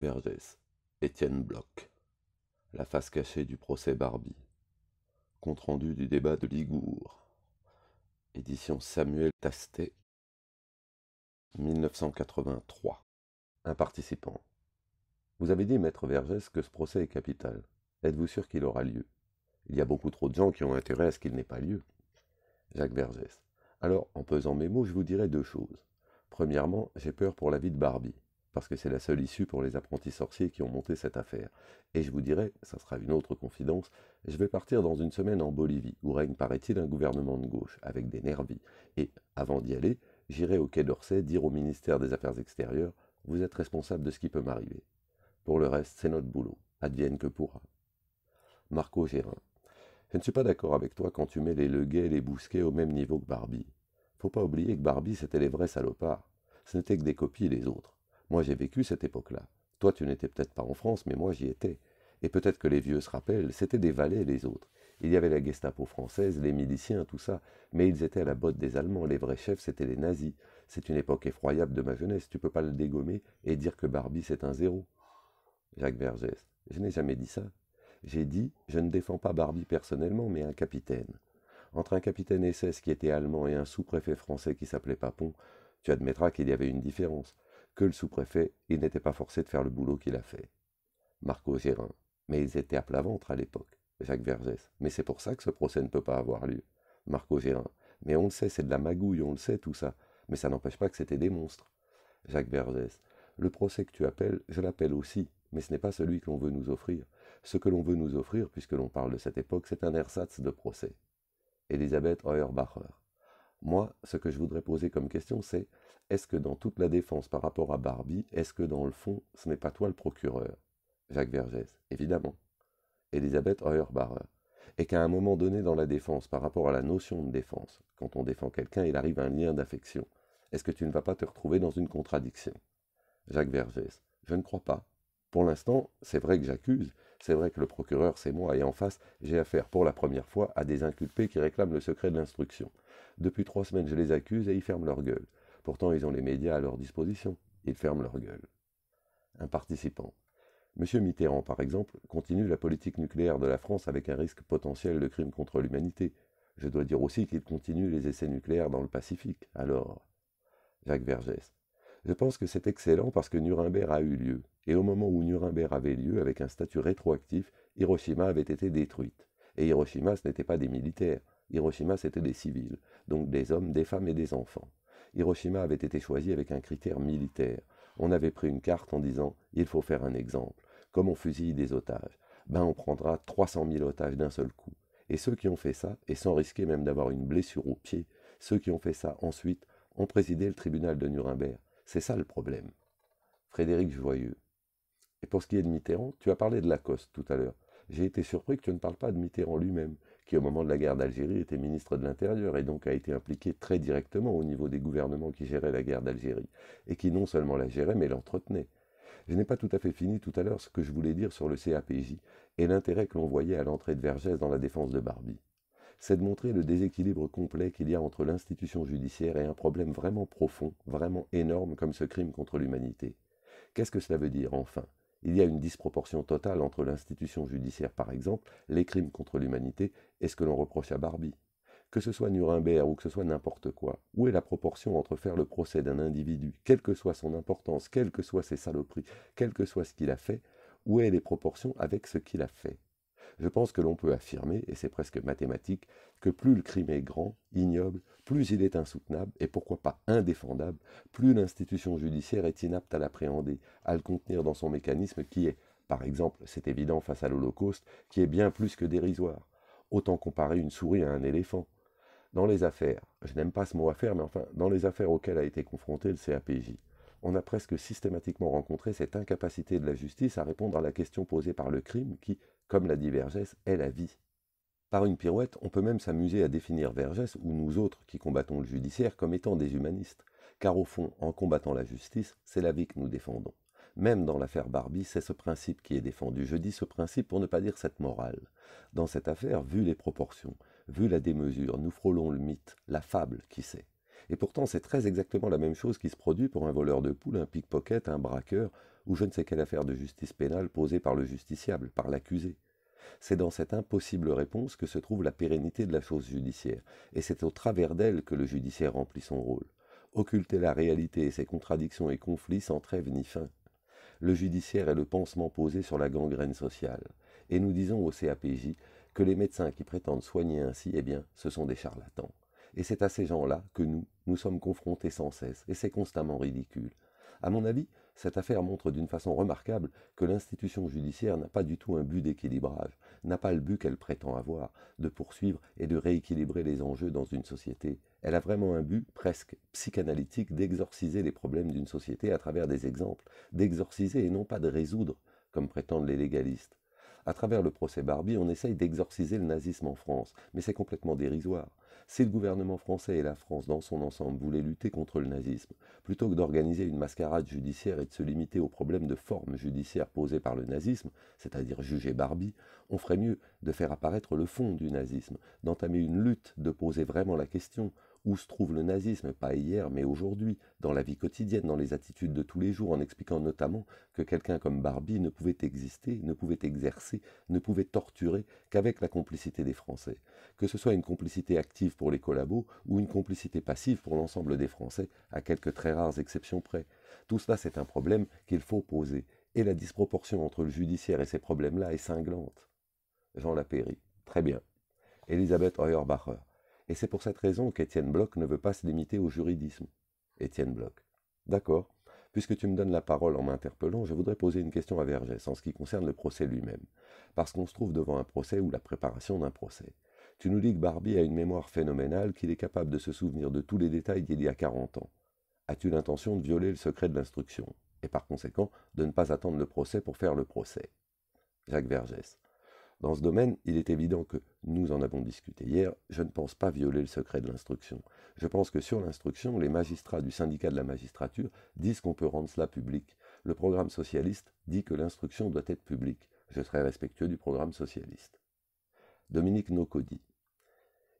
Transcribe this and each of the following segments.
Vergès, Étienne Bloch. La face cachée du procès Barbie. Compte-rendu du débat de Ligoure. Édition Samuel Tastet, 1983. Un participant. Vous avez dit, maître Vergès, que ce procès est capital. Êtes-vous sûr qu'il aura lieu? Il y a beaucoup trop de gens qui ont intérêt à ce qu'il n'ait pas lieu. Jacques Vergès. Alors, en pesant mes mots, je vous dirai deux choses. Premièrement, j'ai peur pour la vie de Barbie, parce que c'est la seule issue pour les apprentis sorciers qui ont monté cette affaire. Et je vous dirai, ça sera une autre confidence, je vais partir dans une semaine en Bolivie, où règne, paraît-il, un gouvernement de gauche, avec des nervis. Et, avant d'y aller, j'irai au Quai d'Orsay dire au ministère des Affaires extérieures, vous êtes responsable de ce qui peut m'arriver. Pour le reste, c'est notre boulot, advienne que pourra. Marco Gérin. Je ne suis pas d'accord avec toi quand tu mets les Leguet et les Bousquet au même niveau que Barbie. Faut pas oublier que Barbie, c'était les vrais salopards. Ce n'était que des copies, les autres. Moi, j'ai vécu cette époque-là. Toi, tu n'étais peut-être pas en France, mais moi, j'y étais. Et peut-être que les vieux se rappellent, c'était des valets, les autres. Il y avait la Gestapo française, les miliciens, tout ça. Mais ils étaient à la botte des Allemands. Les vrais chefs, c'était les nazis. C'est une époque effroyable de ma jeunesse. Tu peux pas le dégommer et dire que Barbie, c'est un zéro. Jacques Vergès. Je n'ai jamais dit ça. J'ai dit, je ne défends pas Barbie personnellement, mais un capitaine. Entre un capitaine SS qui était allemand et un sous-préfet français qui s'appelait Papon, tu admettras qu'il y avait une différence, que le sous-préfet, il n'était pas forcé de faire le boulot qu'il a fait. Marco Gérin. Mais ils étaient à plat ventre à l'époque. Jacques Vergès. Mais c'est pour ça que ce procès ne peut pas avoir lieu. Marco Gérin. Mais on le sait, c'est de la magouille, on le sait tout ça. Mais ça n'empêche pas que c'était des monstres. Jacques Vergès. Le procès que tu appelles, je l'appelle aussi, mais ce n'est pas celui que l'on veut nous offrir. Ce que l'on veut nous offrir, puisque l'on parle de cette époque, c'est un ersatz de procès. Elisabeth Auerbacher. Moi, ce que je voudrais poser comme question, c'est est-ce que dans toute la défense par rapport à Barbie, est-ce que dans le fond, ce n'est pas toi le procureur? Jacques Vergès. Évidemment. Elisabeth Auerbacher. Et qu'à un moment donné dans la défense, par rapport à la notion de défense, quand on défend quelqu'un, il arrive un lien d'affection. Est-ce que tu ne vas pas te retrouver dans une contradiction? Jacques Vergès. Je ne crois pas. Pour l'instant, c'est vrai que j'accuse, c'est vrai que le procureur c'est moi, et en face, j'ai affaire pour la première fois à des inculpés qui réclament le secret de l'instruction. Depuis 3 semaines, je les accuse et ils ferment leur gueule. Pourtant, ils ont les médias à leur disposition. Ils ferment leur gueule. Un participant. Monsieur Mitterrand, par exemple, continue la politique nucléaire de la France avec un risque potentiel de crime contre l'humanité. Je dois dire aussi qu'il continue les essais nucléaires dans le Pacifique. Alors, Jacques Vergès. Je pense que c'est excellent parce que Nuremberg a eu lieu. Et au moment où Nuremberg avait lieu, avec un statut rétroactif, Hiroshima avait été détruite. Et Hiroshima, ce n'était pas des militaires. Hiroshima, c'était des civils. Donc des hommes, des femmes et des enfants. Hiroshima avait été choisi avec un critère militaire. On avait pris une carte en disant « il faut faire un exemple ». Comme on fusille des otages. Ben on prendra 300 000 otages d'un seul coup. Et ceux qui ont fait ça, et sans risquer même d'avoir une blessure au pied, ceux qui ont fait ça ensuite ont présidé le tribunal de Nuremberg. C'est ça le problème. Frédéric Joyeux. Et pour ce qui est de Mitterrand, tu as parlé de Lacoste tout à l'heure. J'ai été surpris que tu ne parles pas de Mitterrand lui-même, qui au moment de la guerre d'Algérie était ministre de l'Intérieur et donc a été impliqué très directement au niveau des gouvernements qui géraient la guerre d'Algérie, et qui non seulement la géraient, mais l'entretenaient. Je n'ai pas tout à fait fini tout à l'heure ce que je voulais dire sur le CAPJ et l'intérêt que l'on voyait à l'entrée de Vergès dans la défense de Barbie. C'est de montrer le déséquilibre complet qu'il y a entre l'institution judiciaire et un problème vraiment profond, vraiment énorme comme ce crime contre l'humanité. Qu'est-ce que cela veut dire, enfin? Il y a une disproportion totale entre l'institution judiciaire, par exemple, les crimes contre l'humanité, et ce que l'on reproche à Barbie. Que ce soit Nuremberg ou que ce soit n'importe quoi, où est la proportion entre faire le procès d'un individu, quelle que soit son importance, quelles que soient ses saloperies, quel que soit ce qu'il a fait, où est les proportions avec ce qu'il a fait? Je pense que l'on peut affirmer, et c'est presque mathématique, que plus le crime est grand, ignoble, plus il est insoutenable, et pourquoi pas indéfendable, plus l'institution judiciaire est inapte à l'appréhender, à le contenir dans son mécanisme qui est, par exemple, c'est évident face à l'Holocauste, qui est bien plus que dérisoire. Autant comparer une souris à un éléphant. Dans les affaires, je n'aime pas ce mot affaire, mais enfin, dans les affaires auxquelles a été confronté le CAPJ, on a presque systématiquement rencontré cette incapacité de la justice à répondre à la question posée par le crime qui, comme l'a dit Vergès, est la vie. Par une pirouette, on peut même s'amuser à définir Vergès, ou nous autres qui combattons le judiciaire, comme étant des humanistes. Car au fond, en combattant la justice, c'est la vie que nous défendons. Même dans l'affaire Barbie, c'est ce principe qui est défendu. Je dis ce principe pour ne pas dire cette morale. Dans cette affaire, vu les proportions, vu la démesure, nous frôlons le mythe, la fable, qui sait. Et pourtant, c'est très exactement la même chose qui se produit pour un voleur de poules, un pickpocket, un braqueur, ou je ne sais quelle affaire de justice pénale posée par le justiciable, par l'accusé. C'est dans cette impossible réponse que se trouve la pérennité de la chose judiciaire, et c'est au travers d'elle que le judiciaire remplit son rôle. Occulter la réalité et ses contradictions et conflits sans trêve ni fin. Le judiciaire est le pansement posé sur la gangrène sociale. Et nous disons au CAPJ que les médecins qui prétendent soigner ainsi, eh bien, ce sont des charlatans. Et c'est à ces gens-là que nous sommes confrontés sans cesse, et c'est constamment ridicule. À mon avis, cette affaire montre d'une façon remarquable que l'institution judiciaire n'a pas du tout un but d'équilibrage, n'a pas le but qu'elle prétend avoir, de poursuivre et de rééquilibrer les enjeux dans une société. Elle a vraiment un but presque psychanalytique d'exorciser les problèmes d'une société à travers des exemples, d'exorciser et non pas de résoudre, comme prétendent les légalistes. À travers le procès Barbie, on essaye d'exorciser le nazisme en France, mais c'est complètement dérisoire. Si le gouvernement français et la France dans son ensemble voulaient lutter contre le nazisme, plutôt que d'organiser une mascarade judiciaire et de se limiter aux problèmes de forme judiciaire posés par le nazisme, c'est-à-dire juger Barbie, on ferait mieux de faire apparaître le fond du nazisme, d'entamer une lutte, de poser vraiment la question où se trouve le nazisme, pas hier, mais aujourd'hui, dans la vie quotidienne, dans les attitudes de tous les jours, en expliquant notamment que quelqu'un comme Barbie ne pouvait exister, ne pouvait exercer, ne pouvait torturer qu'avec la complicité des Français. Que ce soit une complicité active pour les collabos ou une complicité passive pour l'ensemble des Français, à quelques très rares exceptions près. Tout cela, c'est un problème qu'il faut poser. Et la disproportion entre le judiciaire et ces problèmes-là est cinglante. Jean Lapéry. Très bien. Elisabeth Heuerbacher. Et c'est pour cette raison qu'Étienne Bloch ne veut pas se limiter au juridisme. Étienne Bloch. D'accord. Puisque tu me donnes la parole en m'interpellant, je voudrais poser une question à Vergès en ce qui concerne le procès lui-même. Parce qu'on se trouve devant un procès ou la préparation d'un procès. Tu nous dis que Barbie a une mémoire phénoménale, qu'il est capable de se souvenir de tous les détails d'il y a 40 ans. As-tu l'intention de violer le secret de l'instruction, et par conséquent de ne pas attendre le procès pour faire le procès? Jacques Vergès. Dans ce domaine, il est évident que, nous en avons discuté hier, je ne pense pas violer le secret de l'instruction. Je pense que sur l'instruction, les magistrats du syndicat de la magistrature disent qu'on peut rendre cela public. Le programme socialiste dit que l'instruction doit être publique. Je serai respectueux du programme socialiste. Dominique Nocody.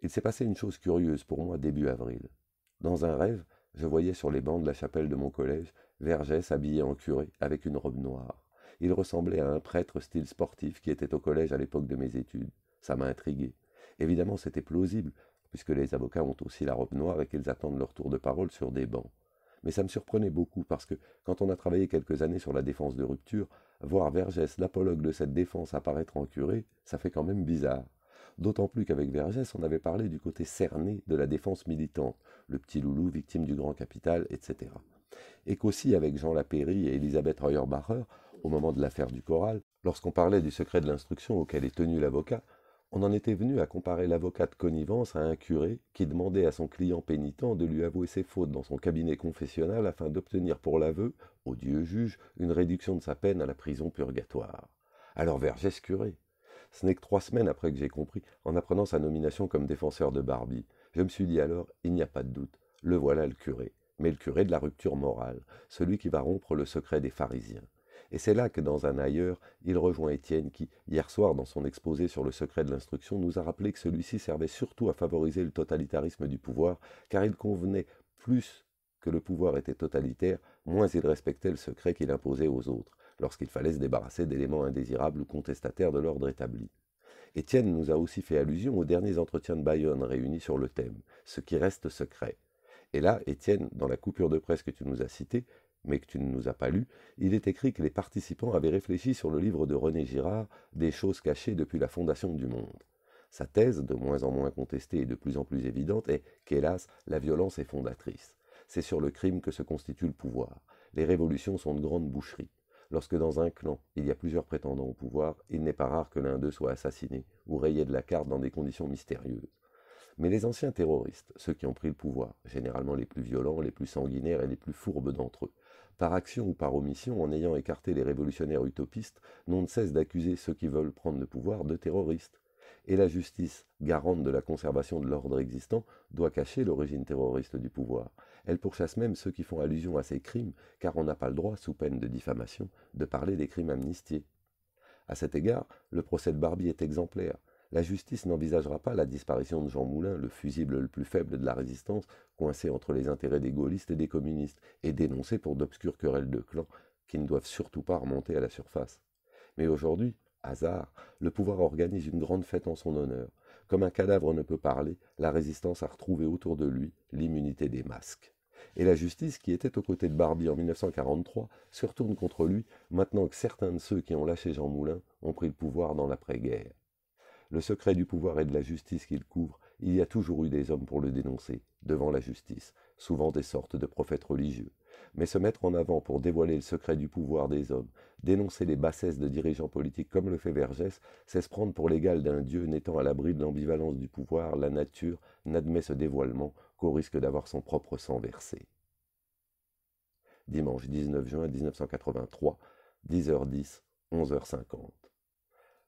Il s'est passé une chose curieuse pour moi début avril. Dans un rêve, je voyais sur les bancs de la chapelle de mon collège Vergès habillé en curé avec une robe noire. Il ressemblait à un prêtre style sportif qui était au collège à l'époque de mes études. Ça m'a intrigué. Évidemment, c'était plausible, puisque les avocats ont aussi la robe noire et qu'ils attendent leur tour de parole sur des bancs. Mais ça me surprenait beaucoup parce que, quand on a travaillé quelques années sur la défense de rupture, voir Vergès, l'apologue de cette défense, apparaître en curé, ça fait quand même bizarre. D'autant plus qu'avec Vergès, on avait parlé du côté cerné de la défense militante, le petit loulou victime du grand capital, etc. Et qu'aussi avec Jean Lapéry et Elisabeth Heuerbacher, au moment de l'affaire du choral, lorsqu'on parlait du secret de l'instruction auquel est tenu l'avocat, on en était venu à comparer l'avocat de connivence à un curé qui demandait à son client pénitent de lui avouer ses fautes dans son cabinet confessionnal afin d'obtenir pour l'aveu, au Dieu juge, une réduction de sa peine à la prison purgatoire. Alors Vergès curé. Ce n'est que 3 semaines après que j'ai compris, en apprenant sa nomination comme défenseur de Barbie. Je me suis dit alors, il n'y a pas de doute, le voilà le curé. Mais le curé de la rupture morale, celui qui va rompre le secret des pharisiens. Et c'est là que, dans un ailleurs, il rejoint Étienne qui, hier soir, dans son exposé sur le secret de l'instruction, nous a rappelé que celui-ci servait surtout à favoriser le totalitarisme du pouvoir, car il convenait plus que le pouvoir était totalitaire, moins il respectait le secret qu'il imposait aux autres, lorsqu'il fallait se débarrasser d'éléments indésirables ou contestataires de l'ordre établi. Étienne nous a aussi fait allusion aux derniers entretiens de Bayonne réunis sur le thème « Ce qui reste secret ». Et là, Étienne, dans la coupure de presse que tu nous as citée, mais que tu ne nous as pas lue, il est écrit que les participants avaient réfléchi sur le livre de René Girard, Des choses cachées depuis la fondation du monde. Sa thèse, de moins en moins contestée et de plus en plus évidente, est qu'hélas, la violence est fondatrice. C'est sur le crime que se constitue le pouvoir. Les révolutions sont de grandes boucheries. Lorsque dans un clan, il y a plusieurs prétendants au pouvoir, il n'est pas rare que l'un d'eux soit assassiné ou rayé de la carte dans des conditions mystérieuses. Mais les anciens terroristes, ceux qui ont pris le pouvoir, généralement les plus violents, les plus sanguinaires et les plus fourbes d'entre eux, par action ou par omission, en ayant écarté les révolutionnaires utopistes, n'ont de cesse d'accuser ceux qui veulent prendre le pouvoir de terroristes. Et la justice, garante de la conservation de l'ordre existant, doit cacher l'origine terroriste du pouvoir. Elle pourchasse même ceux qui font allusion à ces crimes, car on n'a pas le droit, sous peine de diffamation, de parler des crimes amnistiés. À cet égard, le procès de Barbie est exemplaire. La justice n'envisagera pas la disparition de Jean Moulin, le fusible le plus faible de la résistance, coincé entre les intérêts des gaullistes et des communistes, et dénoncé pour d'obscures querelles de clans qui ne doivent surtout pas remonter à la surface. Mais aujourd'hui, hasard, le pouvoir organise une grande fête en son honneur. Comme un cadavre ne peut parler, la résistance a retrouvé autour de lui l'immunité des masques. Et la justice, qui était aux côtés de Barbie en 1943, se retourne contre lui maintenant que certains de ceux qui ont lâché Jean Moulin ont pris le pouvoir dans l'après-guerre. Le secret du pouvoir et de la justice qu'il couvre, il y a toujours eu des hommes pour le dénoncer, devant la justice, souvent des sortes de prophètes religieux. Mais se mettre en avant pour dévoiler le secret du pouvoir des hommes, dénoncer les bassesses de dirigeants politiques comme le fait Vergès, c'est se prendre pour l'égal d'un dieu n'étant à l'abri de l'ambivalence du pouvoir, la nature n'admet ce dévoilement qu'au risque d'avoir son propre sang versé. Dimanche 19 juin 1983, 10h10, 11h50.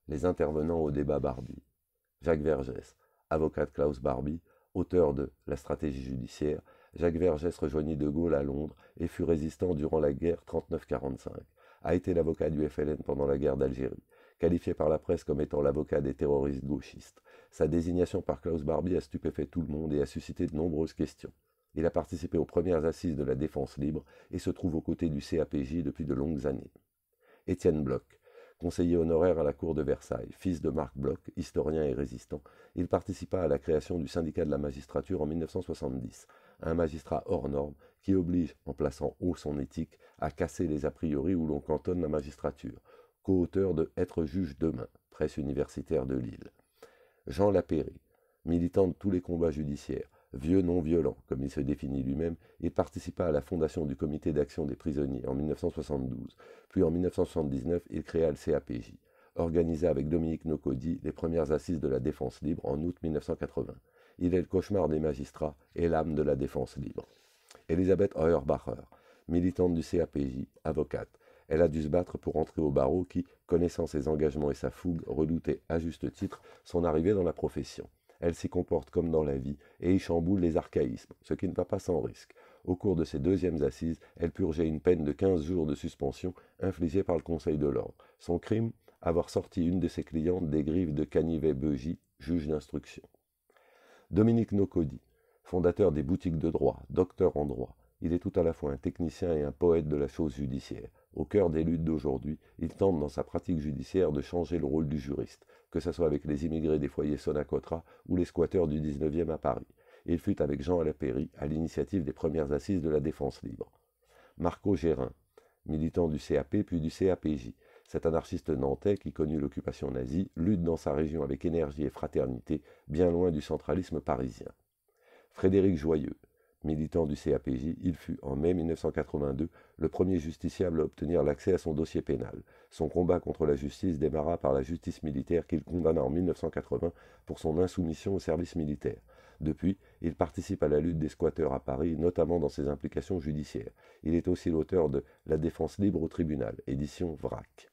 Les intervenants au débat Barbie. Jacques Vergès, avocat de Klaus Barbie, auteur de La stratégie judiciaire. Jacques Vergès rejoignit De Gaulle à Londres et fut résistant durant la guerre 39-45. A été l'avocat du FLN pendant la guerre d'Algérie, qualifié par la presse comme étant l'avocat des terroristes gauchistes. Sa désignation par Klaus Barbie a stupéfait tout le monde et a suscité de nombreuses questions. Il a participé aux premières assises de la défense libre et se trouve aux côtés du CAPJ depuis de longues années. Étienne Bloch, conseiller honoraire à la cour de Versailles, fils de Marc Bloch, historien et résistant, il participa à la création du syndicat de la magistrature en 1970, un magistrat hors norme qui oblige, en plaçant haut son éthique, à casser les a priori où l'on cantonne la magistrature, co-auteur de Être juge demain, presse universitaire de Lille. Jean Lapéry, militant de tous les combats judiciaires, vieux non violent, comme il se définit lui-même, il participa à la fondation du comité d'action des prisonniers en 1972, puis en 1979 il créa le CAPJ, organisé avec Dominique Nocody les premières assises de la défense libre en août 1980. Il est le cauchemar des magistrats et l'âme de la défense libre. Elisabeth Heuerbacher, militante du CAPJ, avocate. Elle a dû se battre pour entrer au barreau qui, connaissant ses engagements et sa fougue, redoutait à juste titre son arrivée dans la profession. Elle s'y comporte comme dans la vie et y chamboule les archaïsmes, ce qui ne va pas sans risque. Au cours de ses deuxièmes assises, elle purgeait une peine de 15 jours de suspension infligée par le Conseil de l'ordre. Son crime, avoir sorti une de ses clientes des griffes de Canivet-Beugy, juge d'instruction. Dominique Nocody, fondateur des boutiques de droit, docteur en droit. Il est tout à la fois un technicien et un poète de la chose judiciaire. Au cœur des luttes d'aujourd'hui, il tente dans sa pratique judiciaire de changer le rôle du juriste, que ce soit avec les immigrés des foyers Sonacotra ou les squatteurs du 19e à Paris. Il fut avec Jean Lapéry à l'initiative des premières assises de la défense libre. Marco Gérin, militant du CAP puis du CAPJ. Cet anarchiste nantais qui connut l'occupation nazie, lutte dans sa région avec énergie et fraternité, bien loin du centralisme parisien. Frédéric Joyeux, militant du CAPJ, il fut, en mai 1982, le premier justiciable à obtenir l'accès à son dossier pénal. Son combat contre la justice démarra par la justice militaire qu'il condamna en 1980 pour son insoumission au service militaire. Depuis, il participe à la lutte des squatteurs à Paris, notamment dans ses implications judiciaires. Il est aussi l'auteur de La défense libre au tribunal, édition VRAC.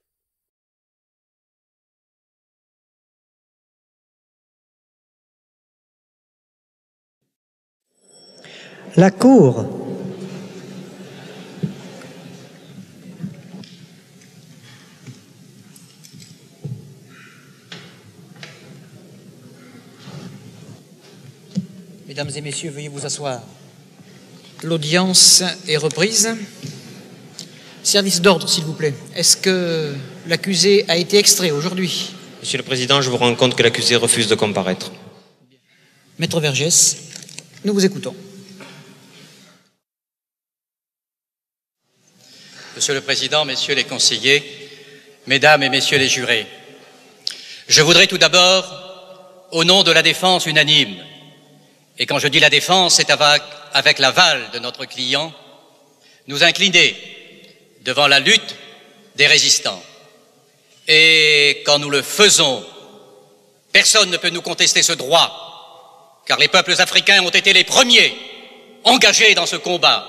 La Cour. Mesdames et messieurs, veuillez vous asseoir. L'audience est reprise. Service d'ordre, s'il vous plaît. Est-ce que l'accusé a été extrait aujourd'hui? Monsieur le Président, je vous rends compte que l'accusé refuse de comparaître. Maître Vergès, nous vous écoutons. Monsieur le Président, messieurs les conseillers, mesdames et messieurs les jurés, je voudrais tout d'abord, au nom de la défense unanime, et quand je dis la défense, c'est avec l'aval de notre client, nous incliner devant la lutte des résistants. Et quand nous le faisons, personne ne peut nous contester ce droit, car les peuples africains ont été les premiers engagés dans ce combat.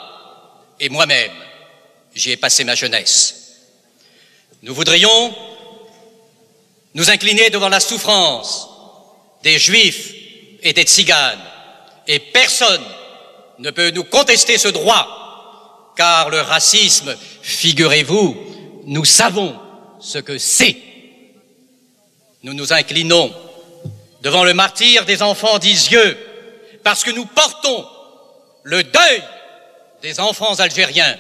Et moi-même, j'y ai passé ma jeunesse. Nous voudrions nous incliner devant la souffrance des Juifs et des Tziganes, et personne ne peut nous contester ce droit, car le racisme, figurez-vous, nous savons ce que c'est. Nous nous inclinons devant le martyre des enfants d'Isieux, parce que nous portons le deuil des enfants algériens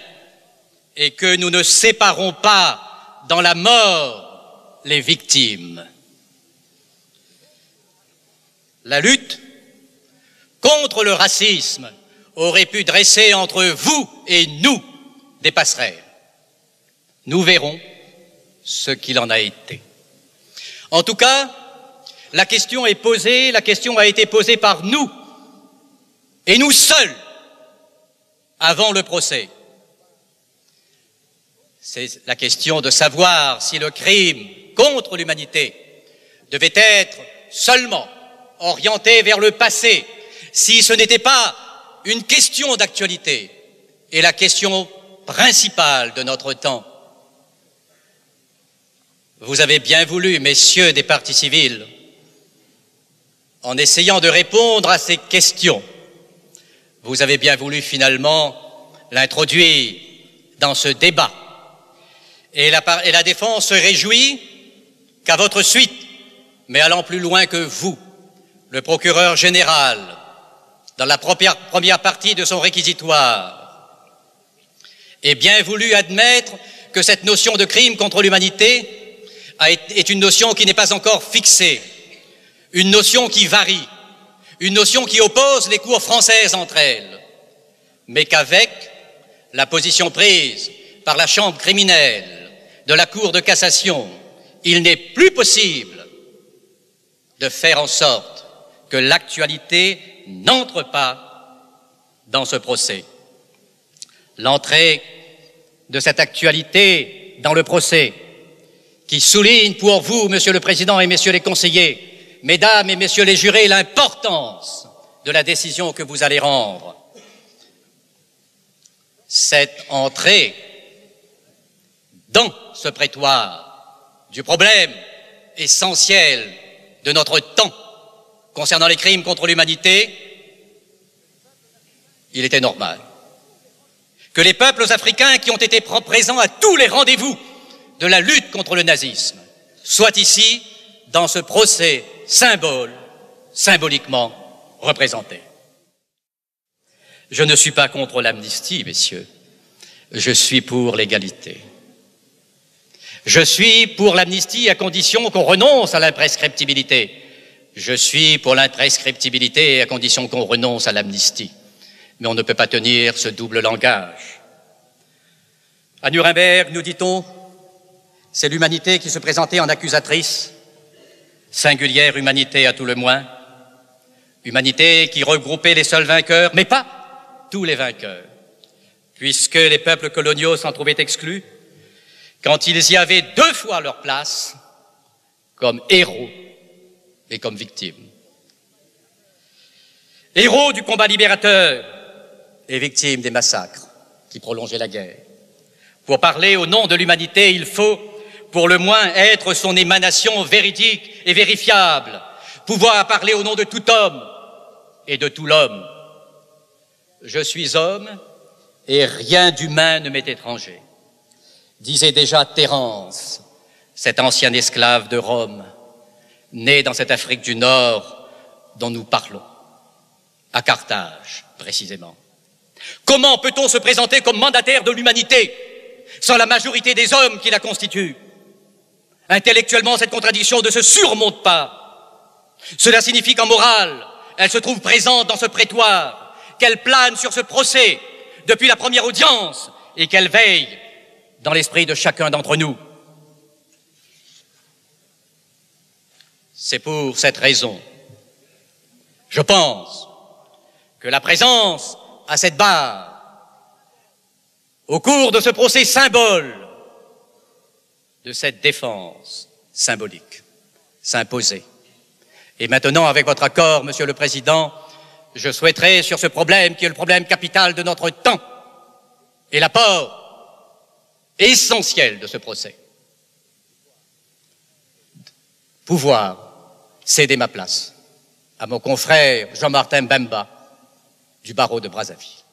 et que nous ne séparons pas dans la mort les victimes. La lutte contre le racisme aurait pu dresser entre vous et nous des passerelles. Nous verrons ce qu'il en a été. En tout cas, la question est posée, la question a été posée par nous, et nous seuls, avant le procès. C'est la question de savoir si le crime contre l'humanité devait être seulement orienté vers le passé, si ce n'était pas une question d'actualité et la question principale de notre temps. Vous avez bien voulu, messieurs des partis civils, en essayant de répondre à ces questions, vous avez bien voulu finalement l'introduire dans ce débat. Et la défense se réjouit qu'à votre suite, mais allant plus loin que vous, le procureur général, dans la première partie de son réquisitoire, ait bien voulu admettre que cette notion de crime contre l'humanité est une notion qui n'est pas encore fixée, une notion qui varie, une notion qui oppose les cours françaises entre elles, mais qu'avec la position prise par la chambre criminelle de la Cour de cassation, il n'est plus possible de faire en sorte que l'actualité n'entre pas dans ce procès. L'entrée de cette actualité dans le procès, qui souligne pour vous, Monsieur le Président et Messieurs les conseillers, Mesdames et Messieurs les jurés, l'importance de la décision que vous allez rendre. Cette entrée dans ce prétoire du problème essentiel de notre temps concernant les crimes contre l'humanité, il était normal que les peuples africains qui ont été présents à tous les rendez-vous de la lutte contre le nazisme soient ici dans ce procès symboliquement représenté. Je ne suis pas contre l'amnistie, messieurs. Je suis pour l'égalité. Je suis pour l'amnistie à condition qu'on renonce à l'imprescriptibilité. Je suis pour l'imprescriptibilité à condition qu'on renonce à l'amnistie. Mais on ne peut pas tenir ce double langage. À Nuremberg, nous dit-on, c'est l'humanité qui se présentait en accusatrice, singulière humanité à tout le moins, humanité qui regroupait les seuls vainqueurs, mais pas tous les vainqueurs, puisque les peuples coloniaux s'en trouvaient exclus, quand ils y avaient deux fois leur place, comme héros et comme victimes. Héros du combat libérateur et victimes des massacres qui prolongeaient la guerre. Pour parler au nom de l'humanité, il faut pour le moins être son émanation véridique et vérifiable, pouvoir parler au nom de tout homme et de tout l'homme. Je suis homme et rien d'humain ne m'est étranger, disait déjà Terence, cet ancien esclave de Rome, né dans cette Afrique du Nord dont nous parlons, à Carthage précisément. Comment peut-on se présenter comme mandataire de l'humanité sans la majorité des hommes qui la constituent? Intellectuellement, cette contradiction ne se surmonte pas. Cela signifie qu'en morale, elle se trouve présente dans ce prétoire, qu'elle plane sur ce procès depuis la première audience et qu'elle veille dans l'esprit de chacun d'entre nous. C'est pour cette raison, je pense, que la présence à cette barre, au cours de ce procès symbole, de cette défense symbolique, s'imposait. Et maintenant, avec votre accord, Monsieur le Président, je souhaiterais, sur ce problème qui est le problème capital de notre temps et l'apport essentiel de ce procès, pouvoir céder ma place à mon confrère Jean-Martin Bemba du barreau de Brazzaville.